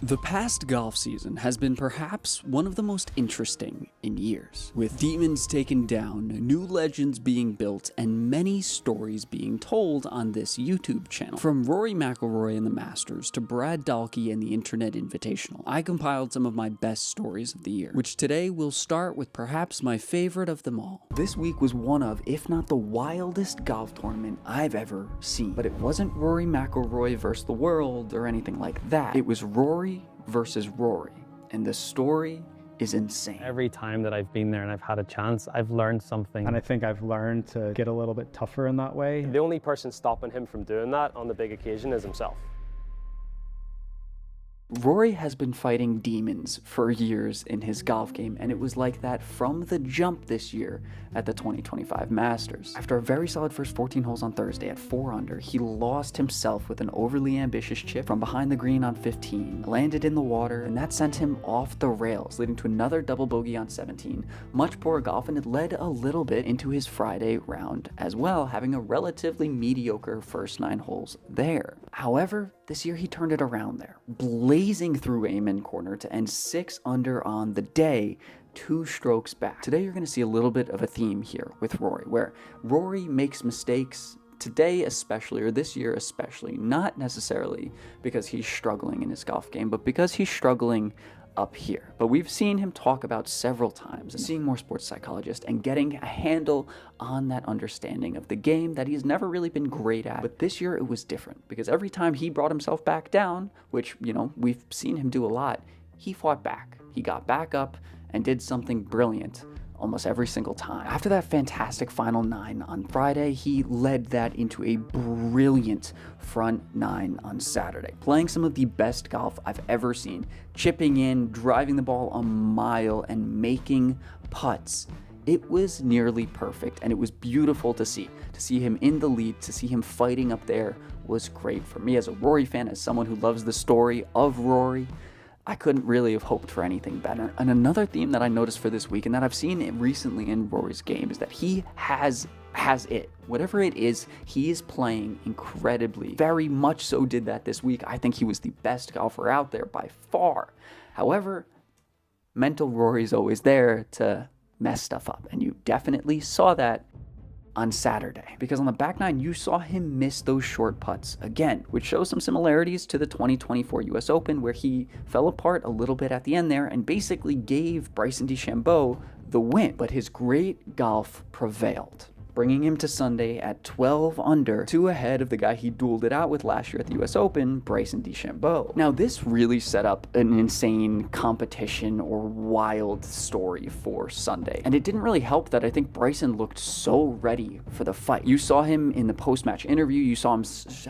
The past golf season has been perhaps one of the most interesting in years, with demons taken down, new legends being built, and many stories being told on this YouTube channel. From Rory McIlroy and the Masters to Brad Dalke and the Internet Invitational, I compiled some of my best stories of the year, which today will start with perhaps my favorite of them all. This week was one of, if not the wildest golf tournament I've ever seen. But it wasn't Rory McIlroy versus the world or anything like that. It was Rory versus Rory, and the story is insane. Every time that I've been there and I've had a chance, I've learned something. And I think I've learned to get a little bit tougher in that way. The only person stopping him from doing that on the big occasion is himself. Rory has been fighting demons for years in his golf game, and it was like that from the jump this year at the 2025 Masters. After a very solid first 14 holes on Thursday at 4 under, he lost himself with an overly ambitious chip from behind the green on 15, landed in the water, and that sent him off the rails, leading to another double bogey on 17. Much poorer golf, and it led a little bit into his Friday round as well, having a relatively mediocre first 9 holes there. However, this year he turned it around there, blazing through Amen Corner to end 6 under on the day, 2 strokes back. Today you're going to see a little bit of a theme here with Rory, where Rory makes mistakes today especially, or this year especially, not necessarily because he's struggling in his golf game, but because he's struggling up here. But we've seen him talk about several times, seeing more sports psychologists and getting a handle on that understanding of the game that he's never really been great at. But this year it was different, because every time he brought himself back down, which, you know, we've seen him do a lot, he fought back. He got back up and did something brilliant almost every single time. After that fantastic final 9 on Friday, he led that into a brilliant front 9 on Saturday, playing some of the best golf I've ever seen, chipping in, driving the ball a mile, and making putts. It was nearly perfect, and it was beautiful to see. To see him in the lead, to see him fighting up there was great. For me as a Rory fan, as someone who loves the story of Rory, I couldn't really have hoped for anything better. And another theme that I noticed for this week, and that I've seen recently in Rory's game, is that he has it. Whatever it is, he is playing incredibly. Very much so did that this week. I think he was the best golfer out there by far. However, mental Rory's always there to mess stuff up, and you definitely saw that on Saturday, because on the back 9 you saw him miss those short putts again, which shows some similarities to the 2024 US Open, where he fell apart a little bit at the end there and basically gave Bryson DeChambeau the win. But his great golf prevailed, bringing him to Sunday at 12 under, 2 ahead of the guy he dueled it out with last year at the US Open, Bryson DeChambeau. Now, this really set up an insane competition or wild story for Sunday. And it didn't really help that I think Bryson looked so ready for the fight. You saw him in the post-match interview, you saw him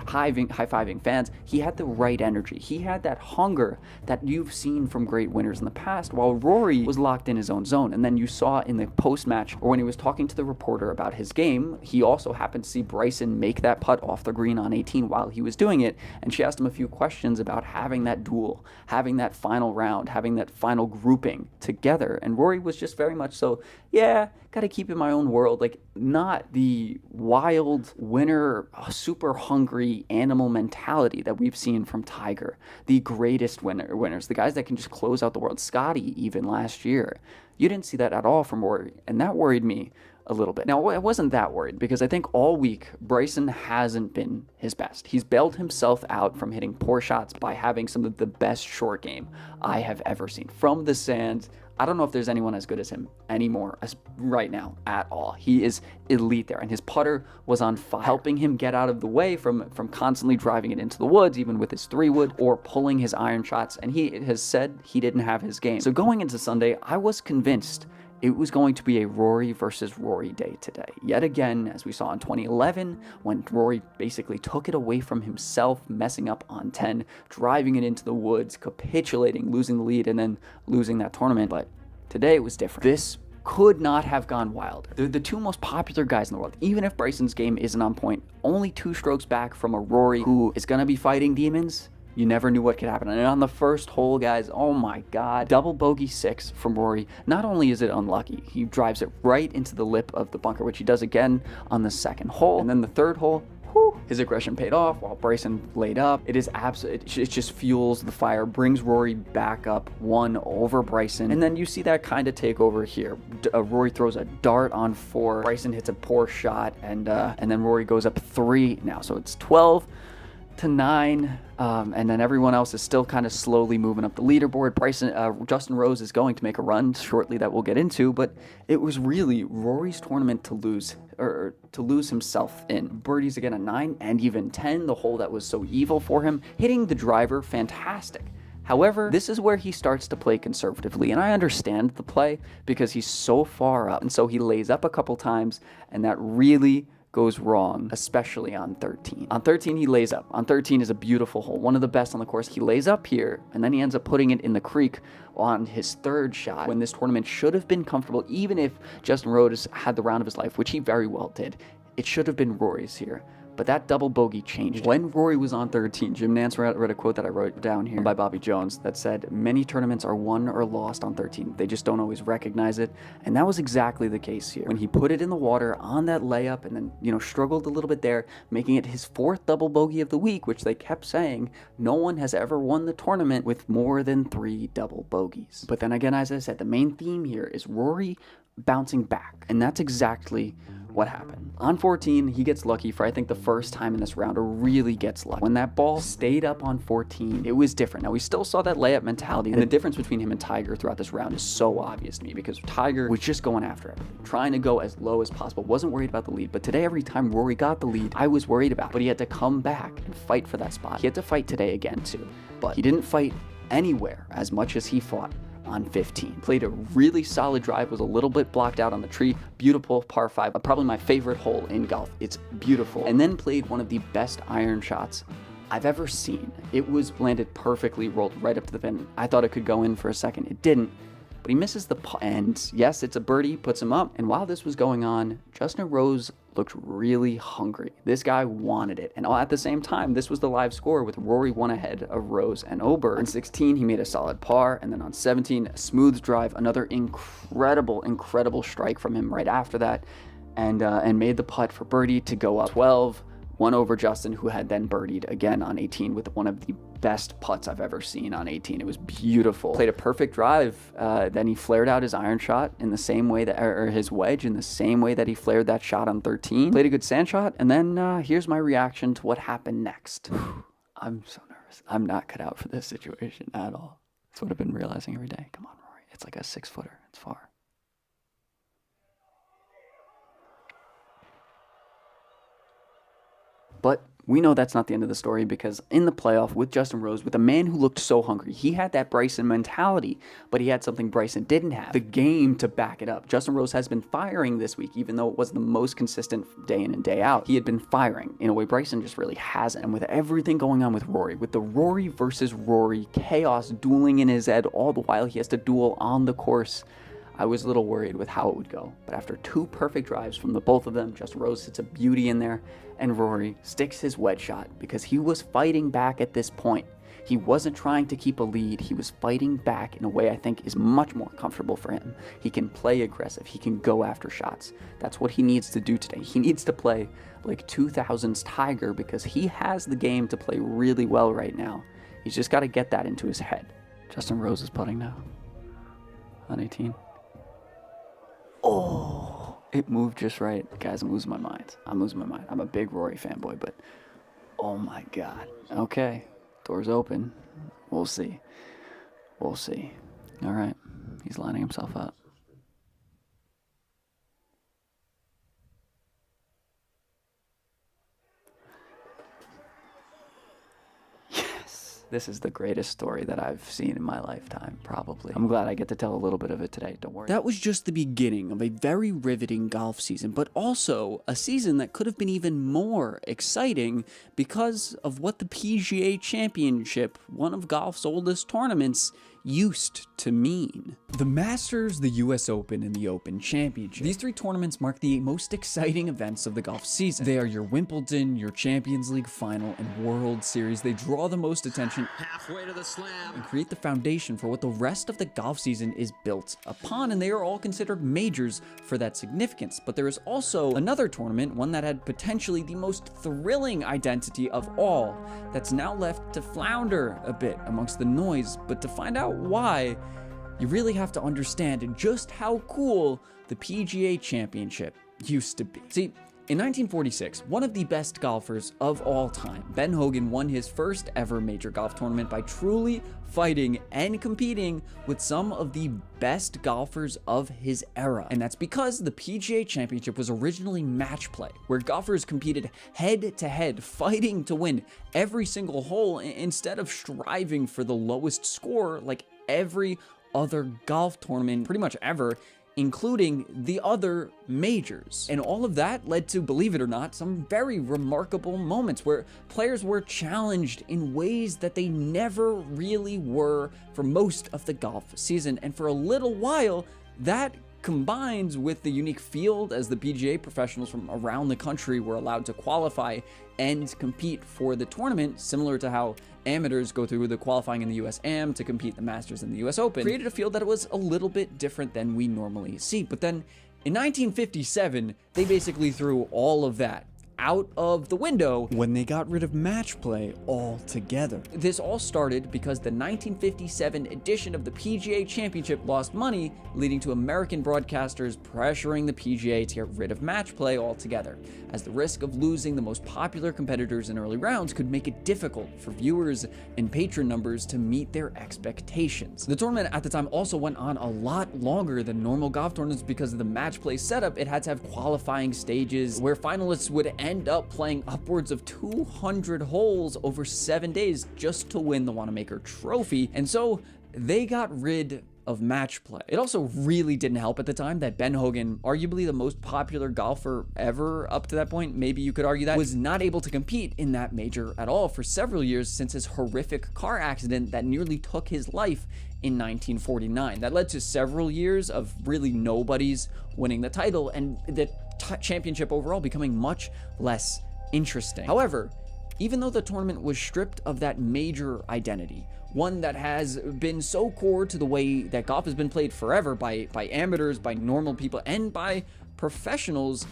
high-fiving fans. He had the right energy. He had that hunger that you've seen from great winners in the past, while Rory was locked in his own zone. And then you saw in the post-match, or when he was talking to the reporter about his game, he also happened to see Bryson make that putt off the green on 18 while he was doing it, and she asked him a few questions about having that duel, having that final round, having that final grouping together, and Rory was just very much so, yeah, gotta keep in my own world, like not the wild winner, super hungry animal mentality that we've seen from Tiger, the greatest winners, the guys that can just close out the world, Scotty even last year. You didn't see that at all from Rory, and that worried me a little bit. Now, I wasn't that worried, because I think all week Bryson hasn't been his best. He's bailed himself out from hitting poor shots by having some of the best short game I have ever seen. From the sand, I don't know if there's anyone as good as him anymore right now at all. He is elite there, and his putter was on fire, helping him get out of the way from constantly driving it into the woods, even with his 3-wood, or pulling his iron shots, and he has said he didn't have his game. So going into Sunday, I was convinced it was going to be a Rory versus Rory day today. Yet again, as we saw in 2011, when Rory basically took it away from himself, messing up on 10, driving it into the woods, capitulating, losing the lead, and then losing that tournament. But today it was different. This could not have gone wilder. They're the 2 most popular guys in the world. Even if Bryson's game isn't on point, only 2 strokes back from a Rory who is going to be fighting demons. You never knew what could happen. And on the first hole, guys, oh my God, double bogey 6 from Rory. Not only is it unlucky, he drives it right into the lip of the bunker, which he does again on the second hole. And then the third hole, whew, His aggression paid off while Bryson laid up. It is absolute. It just fuels the fire, brings Rory back up 1 over Bryson. And then you see that kind of take over here. Rory throws a dart on 4. Bryson hits a poor shot, and then Rory goes up 3 now. So it's 12-9, and then everyone else is still kind of slowly moving up the leaderboard. Justin Rose is going to make a run shortly that we'll get into, but it was really Rory's tournament to lose himself in. Birdies again at 9 and even 10, the hole that was so evil for him. Hitting the driver, fantastic. However, this is where he starts to play conservatively, and I understand the play because he's so far up, and so he lays up a couple times, and that really goes wrong, especially on 13. On 13, he lays up. On 13 is a beautiful hole, one of the best on the course. He lays up here, and then he ends up putting it in the creek on his 3rd shot, when this tournament should have been comfortable, even if Justin Rose had the round of his life, which he very well did. It should have been Rory's here. But that double bogey changed. When Rory was on 13, Jim Nantz read a quote that I wrote down here by Bobby Jones that said, many tournaments are won or lost on 13. They just don't always recognize it. And that was exactly the case here. When he put it in the water on that layup and then, struggled a little bit there, making it his 4th double bogey of the week, which they kept saying, no one has ever won the tournament with more than 3 double bogeys. But then again, as I said, the main theme here is Rory bouncing back. And that's exactly what happened. On 14, he gets lucky for, I think, the first time in this round, or really gets lucky. When that ball stayed up on 14, it was different. Now, we still saw that layup mentality, and the difference between him and Tiger throughout this round is so obvious to me, because Tiger was just going after everything, trying to go as low as possible, wasn't worried about the lead. But today, every time Rory got the lead, I was worried about it. But he had to come back and fight for that spot. He had to fight today again, too. But he didn't fight anywhere as much as he fought on 15. Played a really solid drive, was a little bit blocked out on the tree. Beautiful par 5, probably my favorite hole in golf. It's beautiful. And then played one of the best iron shots I've ever seen. It was landed perfectly, rolled right up to the pin. I thought it could go in for a second. It didn't. But he misses the putt. And yes, it's a birdie, puts him up. And while this was going on, Justin Rose looked really hungry. This guy wanted it. And at the same time, this was the live score with Rory 1 ahead of Rose and Oberg. On 16, he made a solid par. And then on 17, a smooth drive, another incredible strike from him right after that. And made the putt for birdie to go up 12. 1 over Justin, who had then birdied again on 18 with one of the best putts I've ever seen on 18. It was beautiful. Played a perfect drive. Then he flared out his iron shot in the same way that, or his wedge in the same way that he flared that shot on 13. Played a good sand shot. And then here's my reaction to what happened next. I'm so nervous. I'm not cut out for this situation at all. That's what I've been realizing every day. Come on, Rory. It's like a 6-footer. It's far. But we know that's not the end of the story, because in the playoff with Justin Rose, with a man who looked so hungry, he had that Bryson mentality, but he had something Bryson didn't have, the game to back it up. Justin Rose has been firing this week, even though it was the most consistent day in and day out. He had been firing in a way Bryson just really hasn't. And with everything going on with Rory, with the Rory versus Rory chaos dueling in his head, all the while he has to duel on the course, I was a little worried with how it would go. But after 2 perfect drives from the both of them, Justin Rose hits a beauty in there, and Rory sticks his wedge shot because he was fighting back at this point. He wasn't trying to keep a lead. He was fighting back in a way I think is much more comfortable for him. He can play aggressive. He can go after shots. That's what he needs to do today. He needs to play like 2000s Tiger, because he has the game to play really well right now. He's just got to get that into his head. Justin Rose is putting now on 18. Oh, it moved just right. Guys, I'm losing my mind. I'm a big Rory fanboy, but oh my God. Okay, door's open. We'll see. All right, he's lining himself up. This is the greatest story that I've seen in my lifetime, probably. I'm glad I get to tell a little bit of it today, don't worry. That was just the beginning of a very riveting golf season, but also a season that could have been even more exciting because of what the PGA Championship, one of golf's oldest tournaments, used to mean. The Masters, the US Open, and the Open Championship. These 3 tournaments mark the most exciting events of the golf season. They are your Wimbledon, your Champions League final, and World Series. They draw the most attention second Halfway to the slam. and create the foundation for what the rest of the golf season is built upon, and they are all considered majors for that significance. But there is also another tournament, one that had potentially the most thrilling identity of all, that's now left to flounder a bit amongst the noise. But to find out why, you really have to understand just how cool the PGA Championship used to be. See, in 1946, one of the best golfers of all time, Ben Hogan, won his first ever major golf tournament by truly fighting and competing with some of the best golfers of his era. And that's because the PGA Championship was originally match play, where golfers competed head to head, fighting to win every single hole instead of striving for the lowest score like every other golf tournament pretty much ever, including the other majors. And all of that led to, believe it or not, some very remarkable moments where players were challenged in ways that they never really were for most of the golf season. And for a little while, that combines with the unique field as the PGA professionals from around the country were allowed to qualify and compete for the tournament, similar to how amateurs go through the qualifying in the US Am to compete the Masters and the US Open, created a field that was a little bit different than we normally see. But then in 1957, they basically threw all of that out of the window when they got rid of match play altogether. This all started because the 1957 edition of the PGA Championship lost money, leading to American broadcasters pressuring the PGA to get rid of match play altogether, as the risk of losing the most popular competitors in early rounds could make it difficult for viewers and patron numbers to meet their expectations. The tournament at the time also went on a lot longer than normal golf tournaments because of the match play setup. It had to have qualifying stages where finalists would end up playing upwards of 200 holes over 7 days just to win the Wanamaker Trophy, and so they got rid of match play. It also really didn't help at the time that Ben Hogan, arguably the most popular golfer ever up to that point, maybe you could argue that, was not able to compete in that major at all for several years since his horrific car accident that nearly took his life in 1949. That led to several years of really nobodies winning the title and the championship overall becoming much less interesting. However, even though the tournament was stripped of that major identity, one that has been so core to the way that golf has been played forever by amateurs, by normal people, and by professionals,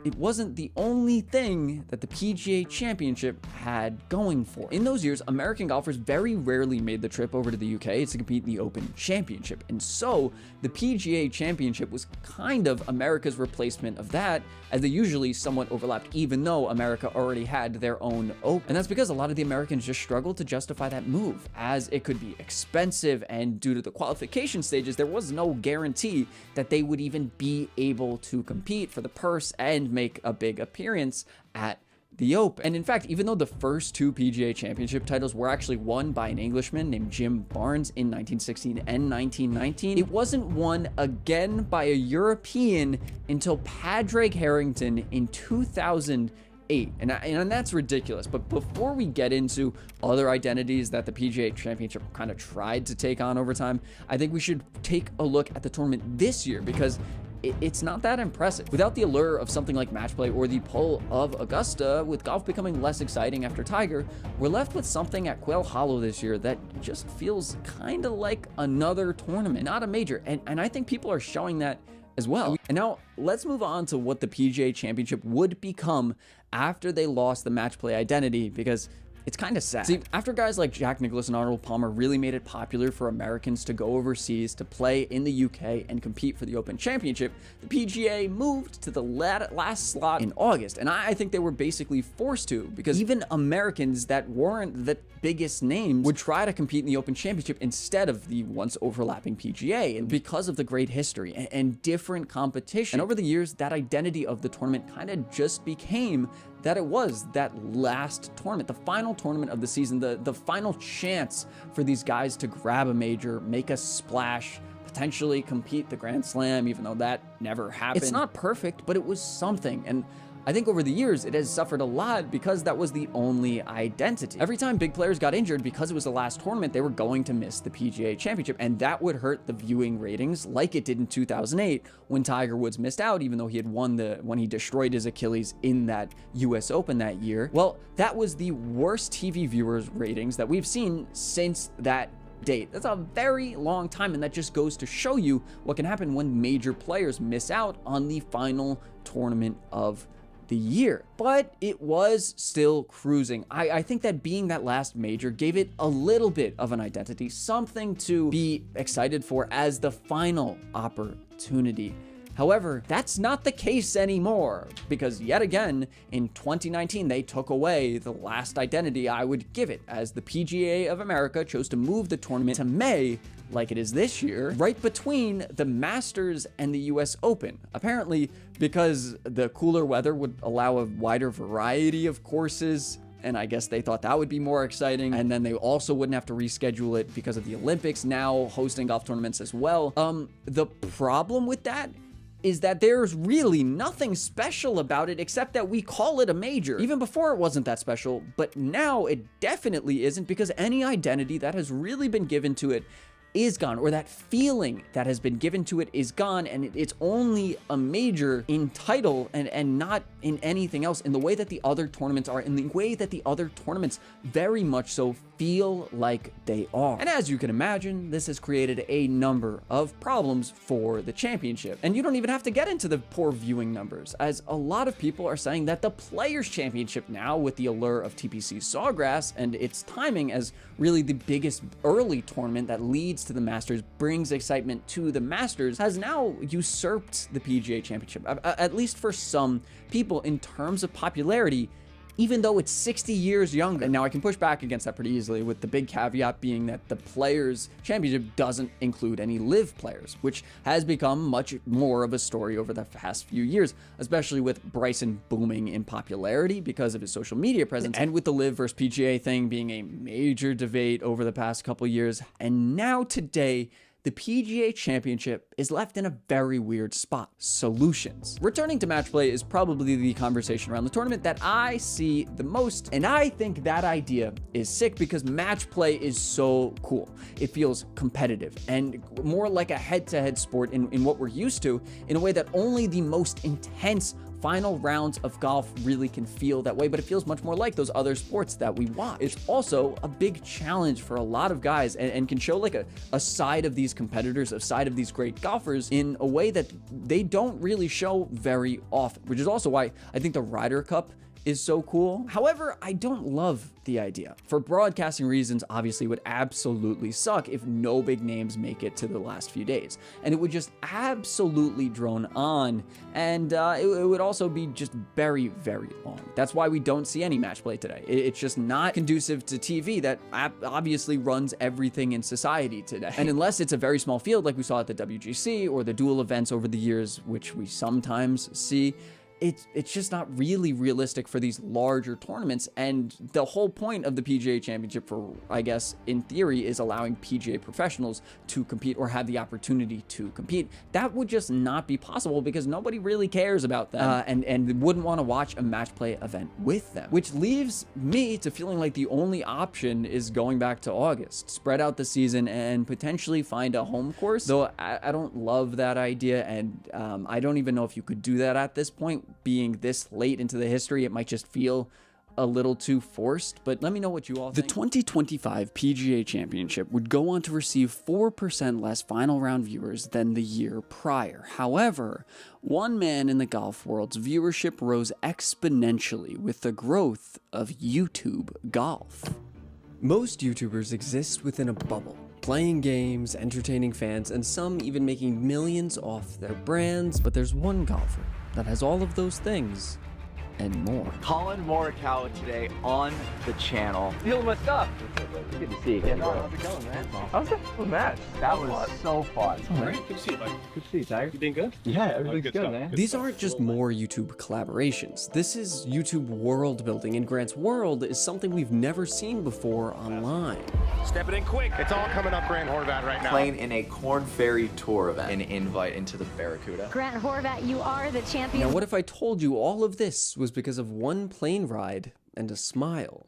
it wasn't the only thing that the PGA Championship had going for it. In those years, American golfers very rarely made the trip over to the UK to compete in the Open Championship, and so the PGA Championship was kind of America's replacement of that, as they usually somewhat overlapped, even though America already had their own Open. And that's because a lot of the Americans just struggled to justify that move, as it could be expensive, and due to the qualification stages, there was no guarantee that they would even be able to compete for the purse and make a big appearance at the Open. And in fact, even though the first two PGA Championship titles were actually won by an Englishman named Jim Barnes in 1916 and 1919, it wasn't won again by a European until Padraig Harrington in 2008. And that's ridiculous. But before we get into other identities that the PGA Championship kind of tried to take on over time, I think we should take a look at the tournament this year, because it's not that impressive. Without the allure of something like match play or the pull of Augusta, with golf becoming less exciting after Tiger, we're left with something at Quail Hollow this year that just feels kind of like another tournament, not a major. And I think people are showing that as well. And now let's move on to what the PGA Championship would become after they lost the match play identity, because it's kind of sad. See, after guys like Jack Nicklaus and Arnold Palmer really made it popular for Americans to go overseas to play in the UK and compete for the Open Championship, the PGA moved to the last slot in August. And I think they were basically forced to, because even Americans that weren't the biggest names would try to compete in the Open Championship instead of the once overlapping PGA, and because of the great history and different competition. And over the years, that identity of the tournament kind of just became that it was that last tournament, the final tournament of the season, the final chance for these guys to grab a major, make a splash, potentially compete the Grand Slam, even though that never happened. It's not perfect, but it was something. And I think over the years, it has suffered a lot because that was the only identity. Every time big players got injured, because it was the last tournament, they were going to miss the PGA Championship, and that would hurt the viewing ratings like it did in 2008 when Tiger Woods missed out, even though he had won when he destroyed his Achilles in that US Open that year. Well, that was the worst TV viewers ratings that we've seen since that date. That's a very long time, and that just goes to show you what can happen when major players miss out on the final tournament of the year. But it was still cruising. I think that being that last major gave it a little bit of an identity, something to be excited for as the final opportunity. However, that's not the case anymore, because yet again, in 2019, they took away the last identity I would give it, as the PGA of America chose to move the tournament to May, like it is this year, right between the Masters and the US Open. Apparently, because the cooler weather would allow a wider variety of courses, and I guess they thought that would be more exciting. And then they also wouldn't have to reschedule it because of the Olympics now hosting golf tournaments as well. The problem with that is that there's really nothing special about it except that we call it a major. Even before it wasn't that special, but now it definitely isn't, because any identity that has really been given to it is gone, or that feeling that has been given to it is gone, and it's only a major in title and not in anything else, in the way that the other tournaments are, in the way that the other tournaments very much so feel like they are. And as you can imagine, this has created a number of problems for the championship. And you don't even have to get into the poor viewing numbers, as a lot of people are saying that the Players' Championship now, with the allure of TPC Sawgrass and its timing as really the biggest early tournament that leads to the Masters, brings excitement to the Masters, has now usurped the PGA Championship, at least for some people, in terms of popularity, even though it's 60 years younger. And now I can push back against that pretty easily, with the big caveat being that the Players' Championship doesn't include any live players, which has become much more of a story over the past few years, especially with Bryson booming in popularity because of his social media presence, and with the live versus PGA thing being a major debate over the past couple years. And now today, the PGA Championship is left in a very weird spot. Solutions. Returning to match play is probably the conversation around the tournament that I see the most, and I think that idea is sick because match play is so cool. It feels competitive and more like a head-to-head sport in what we're used to, in a way that only the most intense final rounds of golf really can feel that way, but it feels much more like those other sports that we watch. It's also a big challenge for a lot of guys, and can show like a side of these competitors, a side of these great golfers, in a way that they don't really show very often, which is also why I think the Ryder Cup is so cool. However, I don't love the idea. For broadcasting reasons, obviously it would absolutely suck if no big names make it to the last few days. And it would just absolutely drone on, and it would also be just very, very long. That's why we don't see any match play today. It's just not conducive to TV that obviously runs everything in society today. And unless it's a very small field like we saw at the WGC or the duel events over the years, which we sometimes see, it's just not really realistic for these larger tournaments. And the whole point of the PGA Championship, for, I guess, in theory, is allowing PGA professionals to compete or have the opportunity to compete. That would just not be possible because nobody really cares about them, and wouldn't want to watch a match play event with them, which leaves me to feeling like the only option is going back to August, spread out the season, and potentially find a home course, though I don't love that idea, and I don't even know if you could do that at this point. Being this late into the history, it might just feel a little too forced, but let me know what you all think. The 2025 PGA Championship would go on to receive 4% less final round viewers than the year prior. However, one man in the golf world's viewership rose exponentially with the growth of YouTube golf. Most YouTubers exist within a bubble, playing games, entertaining fans, and some even making millions off their brands, but there's one golfer that has all of those things and more. Colin Morikawa today on the channel. Feeling my stuff. Good to see you again, bro. How's it going, man? How's that fun match? That was so fun. Great. Good to see you, buddy. Good to see you, Tiger. You been good? Yeah, everything's good, man. These aren't just more YouTube collaborations. This is YouTube world building, and Grant's world is something we've never seen before online. Step it in quick. It's all coming up Grant Horvat right now. Playing in a Corn Ferry Tour event, an invite into the Barracuda. Grant Horvat, you are the champion. Now, what if I told you all of this was because of one plane ride and a smile?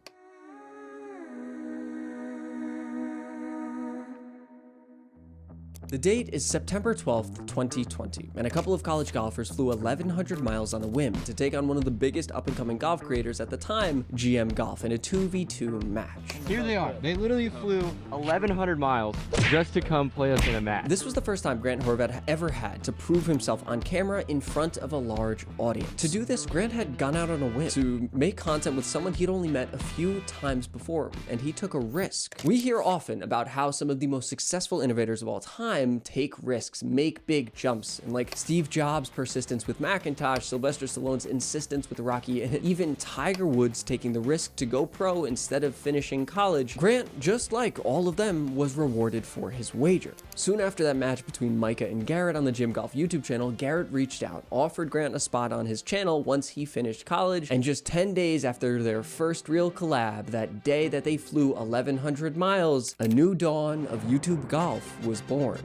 The date is September 12th, 2020, and a couple of college golfers flew 1,100 miles on a whim to take on one of the biggest up-and-coming golf creators at the time, GM Golf, in a 2v2 match. Here they are. They literally flew 1,100 miles just to come play us in a match. This was the first time Grant Horvat ever had to prove himself on camera in front of a large audience. To do this, Grant had gone out on a whim to make content with someone he'd only met a few times before, and he took a risk. We hear often about how some of the most successful innovators of all time take risks, make big jumps, and like Steve Jobs' persistence with Macintosh, Sylvester Stallone's insistence with Rocky, and even Tiger Woods taking the risk to go pro instead of finishing college, Grant, just like all of them, was rewarded for his wager. Soon after that match between Micah and Garrett on the Gym Golf YouTube channel, Garrett reached out, offered Grant a spot on his channel once he finished college, and just 10 days after their first real collab, that day that they flew 1,100 miles, a new dawn of YouTube golf was born.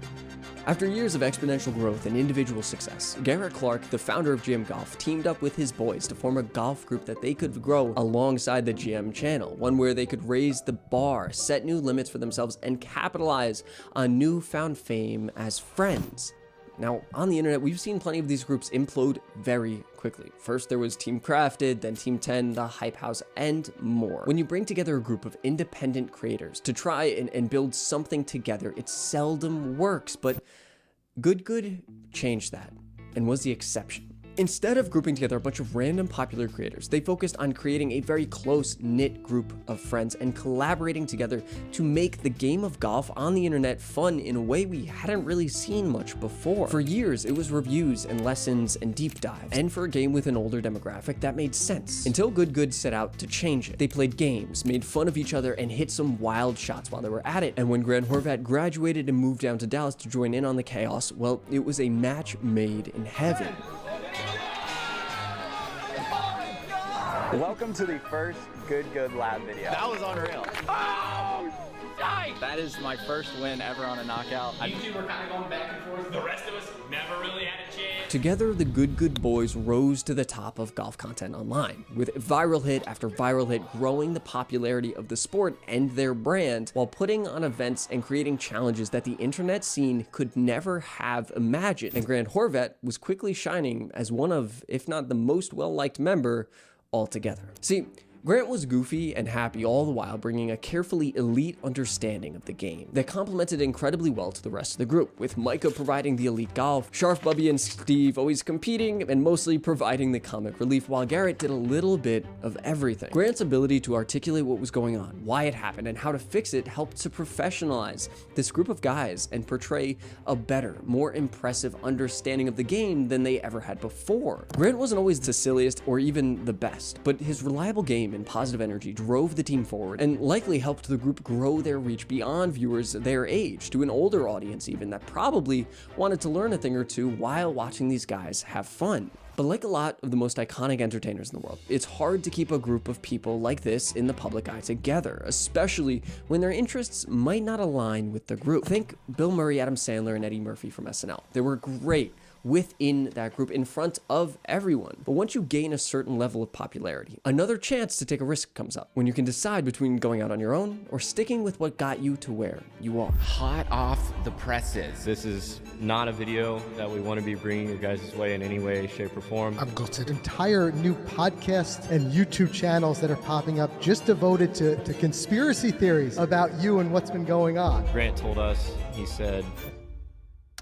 After years of exponential growth and individual success, Garrett Clark, the founder of GM Golf, teamed up with his boys to form a golf group that they could grow alongside the GM channel, one where they could raise the bar, set new limits for themselves, and capitalize on newfound fame as friends. Now, on the internet, we've seen plenty of these groups implode very quickly. First, there was Team Crafted, then Team 10, The Hype House, and more. When you bring together a group of independent creators to try and build something together, it seldom works, but Good changed that and was the exception. Instead of grouping together a bunch of random popular creators, they focused on creating a very close-knit group of friends and collaborating together to make the game of golf on the internet fun in a way we hadn't really seen much before. For years, it was reviews and lessons and deep dives, and for a game with an older demographic, that made sense. Until Good set out to change it. They played games, made fun of each other, and hit some wild shots while they were at it. And when Grant Horvat graduated and moved down to Dallas to join in on the chaos, well, it was a match made in heaven. Welcome to the first Good Lab video. That was unreal. Oh! Yikes! That is my first win ever on a knockout. You two were kind of going back and forth. The rest of us never really had a chance. Together, the Good boys rose to the top of golf content online, with viral hit after viral hit growing the popularity of the sport and their brand, while putting on events and creating challenges that the internet scene could never have imagined. And Grant Horvat was quickly shining as one of, if not the most well-liked member altogether. See, Grant was goofy and happy all the while, bringing a carefully elite understanding of the game that complemented incredibly well to the rest of the group, with Micah providing the elite golf, Sharf Bubby and Steve always competing and mostly providing the comic relief, while Garrett did a little bit of everything. Grant's ability to articulate what was going on, why it happened, and how to fix it helped to professionalize this group of guys and portray a better, more impressive understanding of the game than they ever had before. Grant wasn't always the silliest or even the best, but his reliable game and positive energy drove the team forward and likely helped the group grow their reach beyond viewers their age to an older audience even that probably wanted to learn a thing or two while watching these guys have fun. But like a lot of the most iconic entertainers in the world, it's hard to keep a group of people like this in the public eye together, especially when their interests might not align with the group. Think Bill Murray, Adam Sandler, and Eddie Murphy from SNL. They were great within that group in front of everyone. But once you gain a certain level of popularity, another chance to take a risk comes up when you can decide between going out on your own or sticking with what got you to where you are. Hot off the presses. This is not a video that we want to be bringing your guys' way in any way, shape, or form. I've got an entire new podcast and YouTube channels that are popping up just devoted to conspiracy theories about you and what's been going on. Grant told us, he said,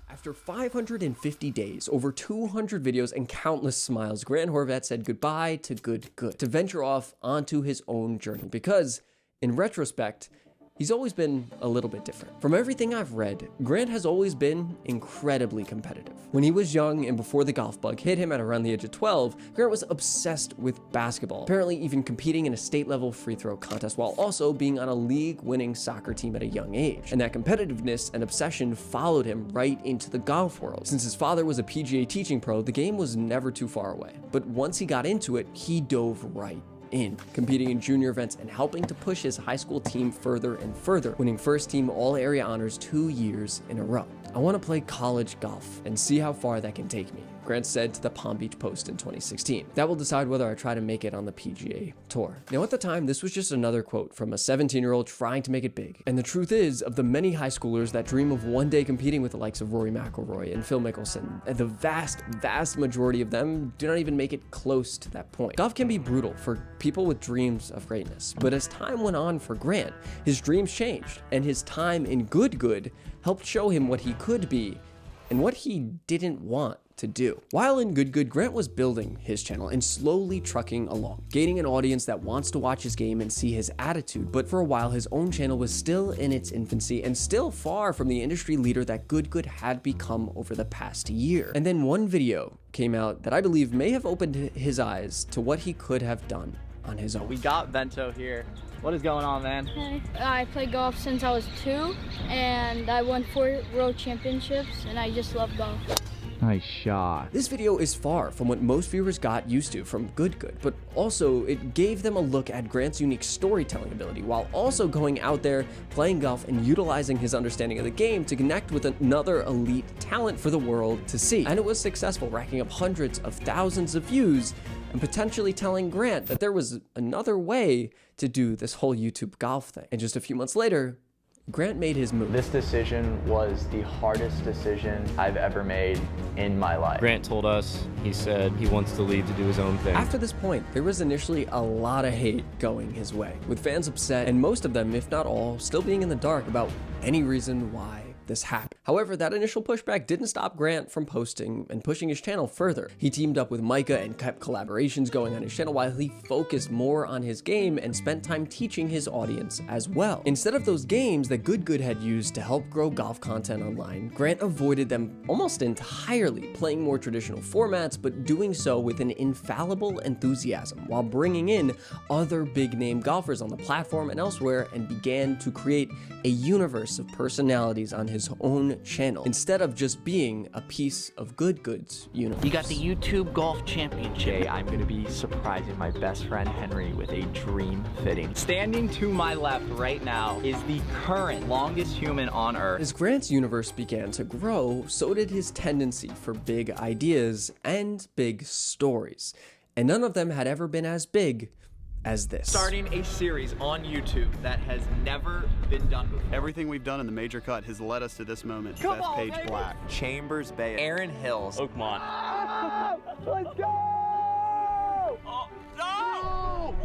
after 550 days, over 200 videos, and countless smiles, Grant Horvat said goodbye to Good to venture off onto his own journey because, in retrospect, he's always been a little bit different. From everything I've read, Grant has always been incredibly competitive. When he was young and before the golf bug hit him at around the age of 12, Grant was obsessed with basketball, apparently even competing in a state-level free throw contest while also being on a league-winning soccer team at a young age. And that competitiveness and obsession followed him right into the golf world. Since his father was a PGA teaching pro, the game was never too far away. But once he got into it, he dove right in, competing in junior events and helping to push his high school team further and further, winning first team all area honors 2 years in a row. I want to play college golf and see how far that can take me, Grant said to the Palm Beach Post in 2016. That will decide whether I try to make it on the PGA Tour. Now at the time, this was just another quote from a 17-year-old trying to make it big. And the truth is, of the many high schoolers that dream of one day competing with the likes of Rory McIlroy and Phil Mickelson, the vast majority of them do not even make it close to that point. Golf can be brutal for people with dreams of greatness, but as time went on for Grant, his dreams changed, and his time in Good helped show him what he could be and what he didn't want to do. While in Good, Grant was building his channel and slowly trucking along, gaining an audience that wants to watch his game and see his attitude, but for a while his own channel was still in its infancy and still far from the industry leader that Good had become over the past year. And then one video came out that I believe may have opened his eyes to what he could have done on his own. We got Vento here. What is going on, man? Hey, I played golf since I was 2, and I won 4 world championships, and I just love golf. Nice shot. This video is far from what most viewers got used to from Good, but also it gave them a look at Grant's unique storytelling ability while also going out there, playing golf, and utilizing his understanding of the game to connect with another elite talent for the world to see. And it was successful, racking up hundreds of thousands of views and potentially telling Grant that there was another way to do this whole YouTube golf thing. And just a few months later, Grant made his move. This decision was the hardest decision I've ever made in my life. Grant told us, he said he wants to leave to do his own thing. After this point, there was initially a lot of hate going his way, with fans upset and most of them, if not all, still being in the dark about any reason why this happened. However, that initial pushback didn't stop Grant from posting and pushing his channel further. He teamed up with Micah and kept collaborations going on his channel while he focused more on his game and spent time teaching his audience as well. Instead of those games that Good had used to help grow golf content online, Grant avoided them almost entirely, playing more traditional formats, but doing so with an infallible enthusiasm while bringing in other big-name golfers on the platform and elsewhere, and began to create a universe of personalities on his own channel instead of just being a piece of Good's universe. You got the YouTube Golf Championship. I'm going to be surprising my best friend Henry with a dream fitting. Standing to my left right now is the current longest human on Earth. As Grant's universe began to grow, so did his tendency for big ideas and big stories. And none of them had ever been as big as this. Starting a series on YouTube that has never been done before. Everything we've done in the major cut has led us to this moment. Bethpage Black, Chambers Bay, Aaron Hills, Oakmont. Let's go! Oh, no!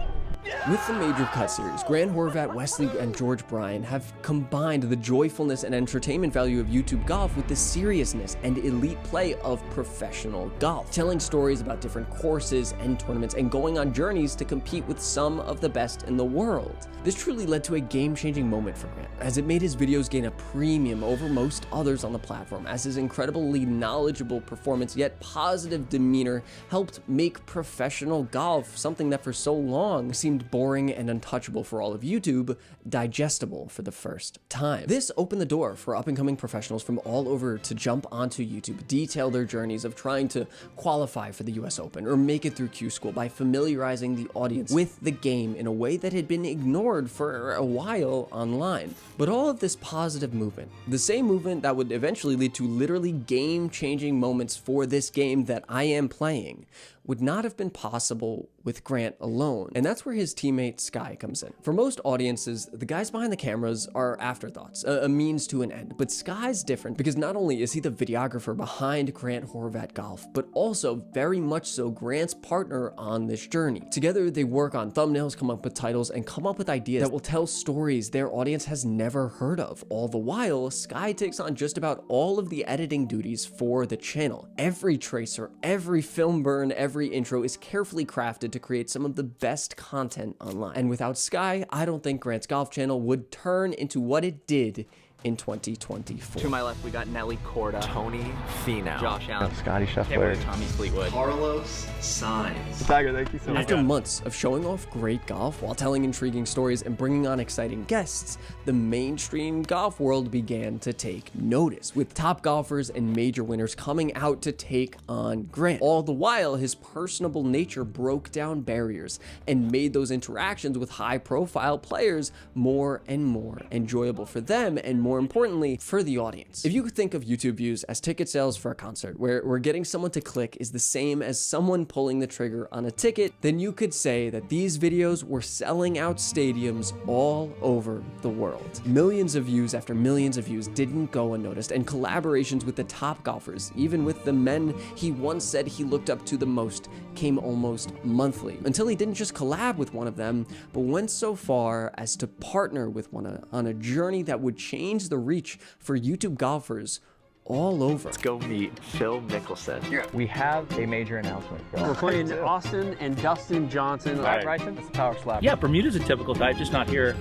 With the major cut series, Grant Horvat, Wesley, and George Bryan have combined the joyfulness and entertainment value of YouTube golf with the seriousness and elite play of professional golf, telling stories about different courses and tournaments and going on journeys to compete with some of the best in the world. This truly led to a game-changing moment for Grant, as it made his videos gain a premium over most others on the platform, as his incredibly knowledgeable performance yet positive demeanor helped make professional golf something that for so long seemed boring and untouchable for all of YouTube, digestible for the first time. This opened the door for up-and-coming professionals from all over to jump onto YouTube, detail their journeys of trying to qualify for the US Open or make it through Q School by familiarizing the audience with the game in a way that had been ignored for a while online. But all of this positive movement, the same movement that would eventually lead to literally game-changing moments for this game that I am playing, would not have been possible with Grant alone. And that's where his teammate Sky comes in. For most audiences, the guys behind the cameras are afterthoughts, a means to an end. But Sky's different because not only is he the videographer behind Grant Horvat Golf, but also very much so Grant's partner on this journey. Together, they work on thumbnails, come up with titles, and come up with ideas that will tell stories their audience has never heard of. All the while, Sky takes on just about all of the editing duties for the channel. Every tracer, every film burn, every every intro is carefully crafted to create some of the best content online. And without Sky, I don't think Grant's golf channel would turn into what it did in 2024. To my left, we got Nelly Korda, Tony Finau, Josh Allen, Scotty Scheffler, Tommy Fleetwood, Carlos Sainz. Tiger, thank you so much. After months of showing off great golf while telling intriguing stories and bringing on exciting guests, the mainstream golf world began to take notice, with top golfers and major winners coming out to take on Grant. All the while, his personable nature broke down barriers and made those interactions with high-profile players more and more enjoyable for them, and more importantly, for the audience. If you think of YouTube views as ticket sales for a concert, where getting someone to click is the same as someone pulling the trigger on a ticket, then you could say that these videos were selling out stadiums all over the world. Millions of views after millions of views didn't go unnoticed, and collaborations with the top golfers, even with the men he once said he looked up to the most, came almost monthly, until he didn't just collab with one of them, but went so far as to partner with one on a journey that would change the reach for YouTube golfers all over. Let's go meet Phil Mickelson. We have a major announcement. We're playing Austin and Dustin Johnson. Right, Bryson? It's a power slap. Yeah, Bermuda's a typical type, just not here.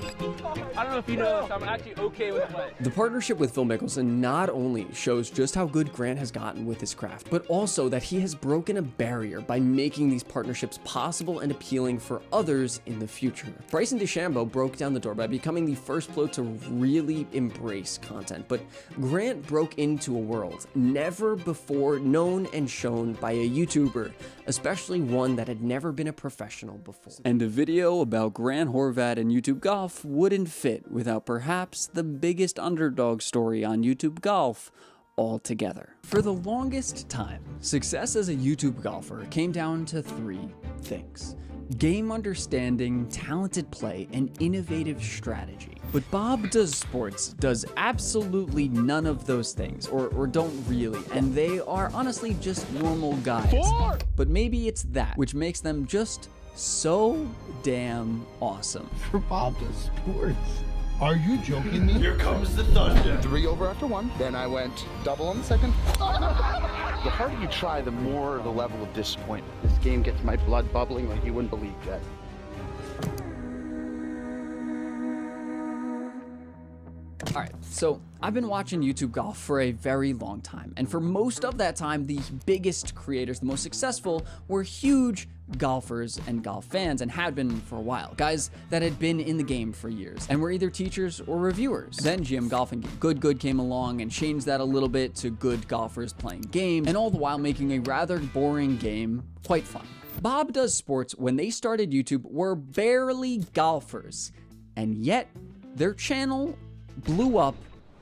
I don't know if you know this, I'm actually okay with play. The partnership with Phil Mickelson not only shows just how good Grant has gotten with his craft, but also that he has broken a barrier by making these partnerships possible and appealing for others in the future. Bryson DeChambeau broke down the door by becoming the first pro to really embrace content, but Grant broke into a world never before known and shown by a YouTuber, especially one that had never been a professional before. And a video about Grant Horvat and YouTube golf wouldn't fit without perhaps the biggest underdog story on YouTube golf altogether. For the longest time, success as a YouTube golfer came down to three things: game understanding, talented play, and innovative strategy. But Bob Does Sports does absolutely none of those things, or don't really, and they are honestly just normal guys. But maybe it's that which makes them just so damn awesome. For Bob Does Sports. Are you joking me? Here comes the thunder. 3 over after 1. Then I went double on the second. The harder you try, the more the level of disappointment. This game gets my blood bubbling like you wouldn't believe, Jet. Alright, so I've been watching YouTube golf for a very long time, and for most of that time, the biggest creators, the most successful, were huge golfers and golf fans, and had been for a while. Guys that had been in the game for years, and were either teachers or reviewers. Then GM Golfing Good came along and changed that a little bit to good golfers playing games, and all the while making a rather boring game quite fun. Bob Does Sports, when they started YouTube, were barely golfers, and yet their channel blew up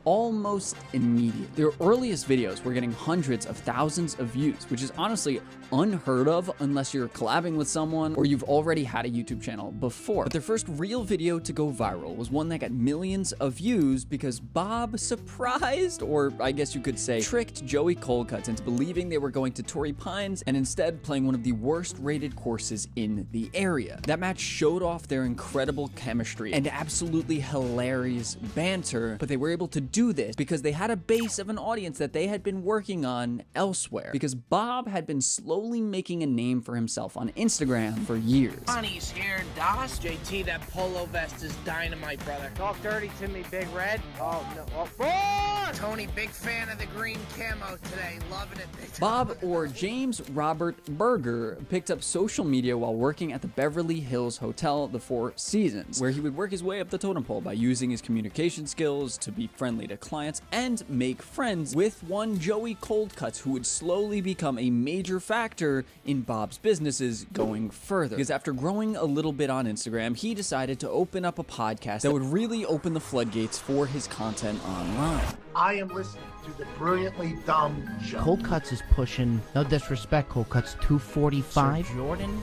almost immediately. Their earliest videos were getting hundreds of thousands of views, which is honestly unheard of unless you're collabing with someone or you've already had a YouTube channel before. But their first real video to go viral was one that got millions of views because Bob surprised, or I guess you could say tricked, Joey Coldcuts into believing they were going to Torrey Pines and instead playing one of the worst rated courses in the area. That match showed off their incredible chemistry and absolutely hilarious banter, but they were able to do this because they had a base of an audience that they had been working on elsewhere, because Bob had been slowly making a name for himself on Instagram for years. Johnny's here, Das. JT, that polo vest is dynamite, brother. Talk dirty to me, Big Red. Oh, no. Oh, Tony, big fan of the green camo today. Loving it. Bob, or James Robert Berger, picked up social media while working at the Beverly Hills Hotel the Four Seasons, where he would work his way up the totem pole by using his communication skills to be friendly to clients and make friends with one Joey Coldcuts, who would slowly become a major factor in Bob's businesses going further. Because after growing a little bit on Instagram, he decided to open up a podcast that would really open the floodgates for his content online. I am listening to the brilliantly dumb show. Coldcuts is pushing, no disrespect, Coldcuts, 245. Sir Jordan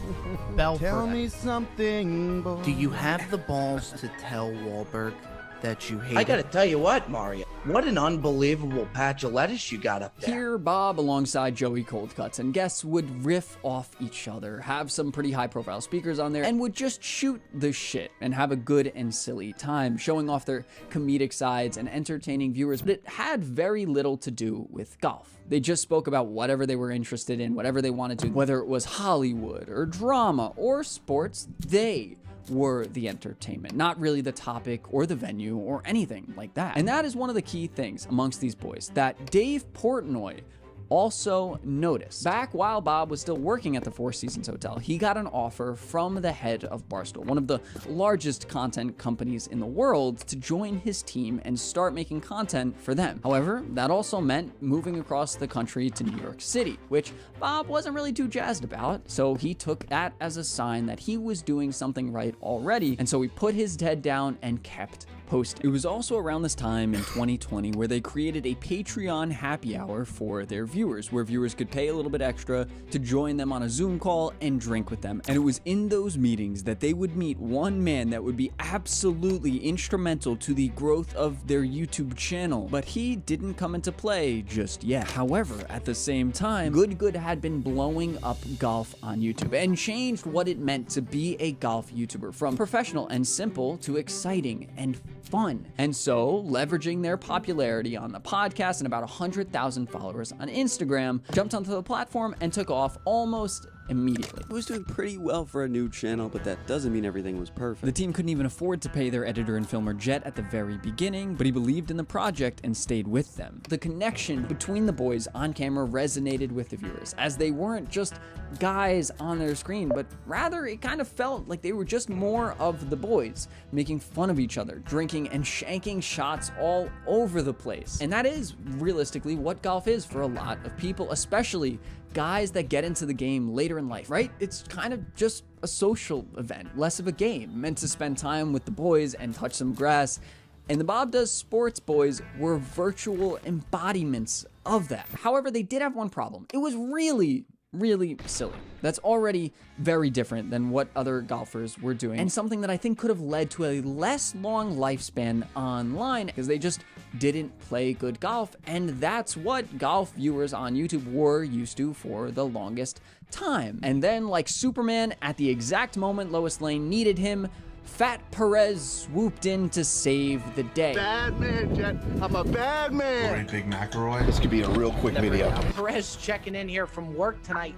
Belfort. Tell me something, boy. Do you have the balls to tell Wahlberg that you hate I gotta tell you what, Mario. What an unbelievable patch of lettuce you got up there. Here, Bob, alongside Joey Coldcuts, and guests would riff off each other, have some pretty high-profile speakers on there, and would just shoot the shit and have a good and silly time, showing off their comedic sides and entertaining viewers, but it had very little to do with golf. They just spoke about whatever they were interested in, whatever they wanted to, whether it was Hollywood or drama or sports. They were the entertainment, not really the topic or the venue or anything like that. And that is one of the key things amongst these boys that Dave Portnoy also noticed. Back while Bob was still working at the Four Seasons Hotel, he got an offer from the head of Barstool, one of the largest content companies in the world, to join his team and start making content for them. However, that also meant moving across the country to New York City, which Bob wasn't really too jazzed about, so he took that as a sign that he was doing something right already, and so he put his head down and kept posting. It was also around this time in 2020 where they created a Patreon happy hour for their viewers, where viewers could pay a little bit extra to join them on a Zoom call and drink with them. And it was in those meetings that they would meet one man that would be absolutely instrumental to the growth of their YouTube channel, but he didn't come into play just yet. However, at the same time, Good had been blowing up golf on YouTube and changed what it meant to be a golf YouTuber, from professional and simple to exciting and fun. And so, leveraging their popularity on the podcast and about 100,000 followers on Instagram, jumped onto the platform and took off almost immediately. It was doing pretty well for a new channel, but that doesn't mean everything was perfect. The team couldn't even afford to pay their editor and filmer Jet at the very beginning, but he believed in the project and stayed with them. The connection between the boys on camera resonated with the viewers, as they weren't just guys on their screen, but rather it kind of felt like they were just more of the boys, making fun of each other, drinking and shanking shots all over the place. And that is realistically what golf is for a lot of people, especially guys that get into the game later in life, right? It's kind of just a social event, less of a game, meant to spend time with the boys and touch some grass. And the Bob Does Sports boys were virtual embodiments of that. However, they did have one problem. It was really silly. That's already very different than what other golfers were doing, and something that I think could have led to a less long lifespan online, because they just didn't play good golf, and that's what golf viewers on YouTube were used to for the longest time. And then, like Superman, at the exact moment Lois Lane needed him, Fat Perez swooped in to save the day. Bad man, Jet. I'm a bad man. Rory, Big McElroy. This could be a real quick video. Perez checking in here from work tonight.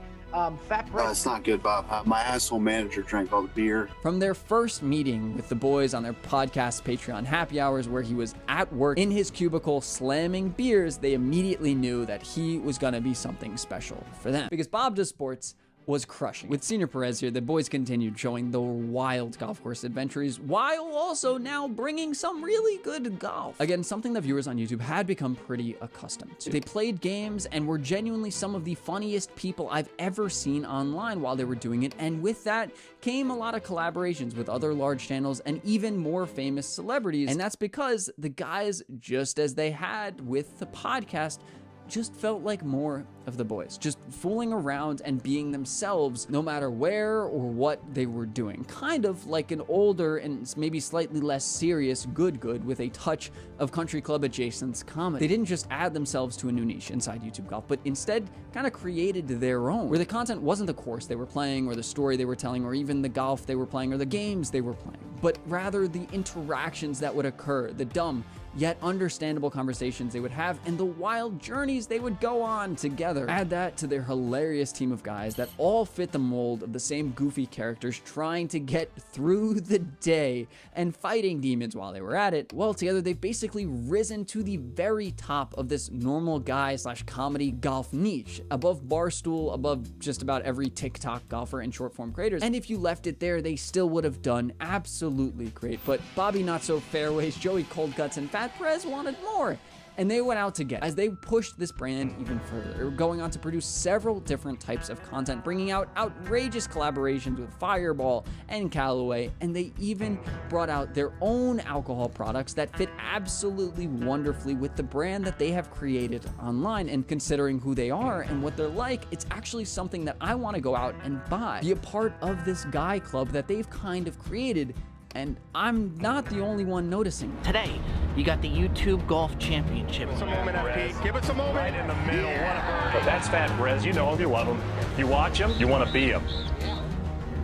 Fat Perez. It's not good, Bob. My asshole manager drank all the beer. From their first meeting with the boys on their podcast Patreon happy hours, where he was at work in his cubicle slamming beers, they immediately knew that he was going to be something special for them. Because Bob Does Sports was crushing. With Senior Perez here, the boys continued showing the wild golf course adventures, while also now bringing some really good golf. Again, something that viewers on YouTube had become pretty accustomed to. They played games and were genuinely some of the funniest people I've ever seen online while they were doing it, and with that came a lot of collaborations with other large channels and even more famous celebrities, and that's because the guys, just as they had with the podcast, just felt like more of the boys, just fooling around and being themselves no matter where or what they were doing. Kind of like an older and maybe slightly less serious Good with a touch of country club adjacent comedy. They didn't just add themselves to a new niche inside YouTube golf, but instead kind of created their own, where the content wasn't the course they were playing or the story they were telling or even the golf they were playing or the games they were playing, but rather the interactions that would occur, the dumb yet understandable conversations they would have, and the wild journeys they would go on together. Add that to their hilarious team of guys that all fit the mold of the same goofy characters trying to get through the day and fighting demons while they were at it. Well, together they've basically risen to the very top of this normal guy / comedy golf niche, above Barstool, above just about every TikTok golfer and short form creators. And if you left it there, they still would have done absolutely great. But Bobby Not So Fairways, Joey Coldcuts, and Fat Perez wanted more, and they went out to get it. As they pushed this brand even further, they were going on to produce several different types of content, bringing out outrageous collaborations with Fireball and Callaway, and they even brought out their own alcohol products that fit absolutely wonderfully with the brand that they have created online. And considering who they are and what they're like, it's actually something that I want to go out and buy, be a part of this guy club that they've kind of created, And I'm not the only one noticing. Today, you got the YouTube Golf Championship. Give us a moment, FP. Give us a moment. Right in the middle. Yeah. What a bird. That's Fat Brez. You know him. You love him. You watch him. You want to be him.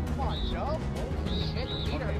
Come on, Joe. Shit, Peter.